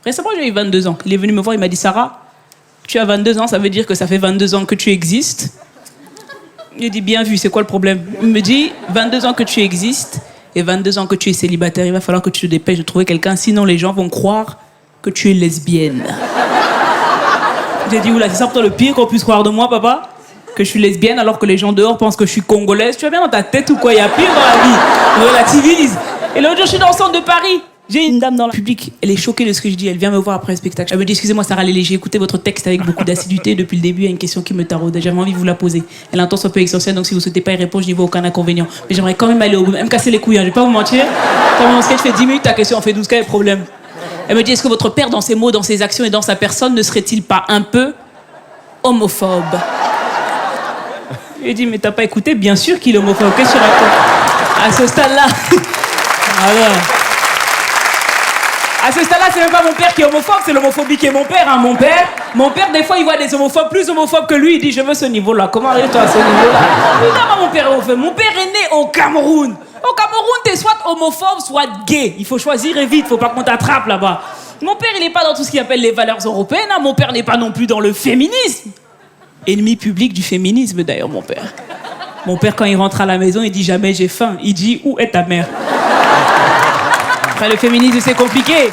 Récemment, j'ai eu 22 ans. Il est venu me voir, il m'a dit, Sarah, tu as 22 ans, ça veut dire que ça fait 22 ans que tu existes. J'ai dit, bien vu, c'est quoi le problème? Il me dit, 22 ans que tu existes et 22 ans que tu es célibataire, il va falloir que tu te dépêches de trouver quelqu'un, sinon les gens vont croire que tu es lesbienne. J'ai dit, oula, c'est ça pour toi le pire qu'on puisse croire de moi, papa? Que je suis lesbienne alors que les gens dehors pensent que je suis congolaise. Tu vas bien dans ta tête ou quoi? Il y a pire dans la vie. Relativise. Et l'autre jour, je suis dans le centre de Paris. J'ai une dame dans le public. Elle est choquée de ce que je dis. Elle vient me voir après le spectacle. Elle me dit, excusez-moi, Sarah Lélé, j'ai écouté votre texte avec beaucoup d'assiduité depuis le début. Il y a une question qui me taraude. J'avais envie de vous la poser. Elle entend un peu essentiel, donc si vous ne souhaitez pas y répondre, je n'y vois aucun inconvénient. Mais j'aimerais quand même aller au bout, même me casser les couilles. Hein. Je vais pas vous mentir. Quand mon sketch fait 10 minutes, ta question en fait 12. Quel est le problème? Elle me dit, est-ce que votre père, dans ses mots, dans ses actions et dans sa personne, ne serait-il pas un peu homophobe? Je lui ai dit, mais t'as pas écouté? Bien sûr qu'il est homophobe. Qu'est-ce que tu racontes? À ce stade-là. Voilà. À ce stade-là, c'est même pas mon père qui est homophobe, c'est l'homophobie qui est mon père. Hein. Mon père, des fois, il voit des homophobes plus homophobes que lui. Il dit, je veux ce niveau-là. Comment arrives-toi à ce niveau-là? Évidemment, mon père est homophobe. Mon père est né au Cameroun. Au Cameroun, t'es soit homophobe, soit gay. Il faut choisir et vite. Faut pas qu'on t'attrape là-bas. Mon père, il est pas dans tout ce qu'il appelle les valeurs européennes. Hein. Mon père n'est pas non plus dans le féminisme. Ennemi public du féminisme, d'ailleurs, mon père. Mon père, quand il rentre à la maison, il dit jamais j'ai faim. Il dit, où est ta mère? Après, le féminisme, c'est compliqué.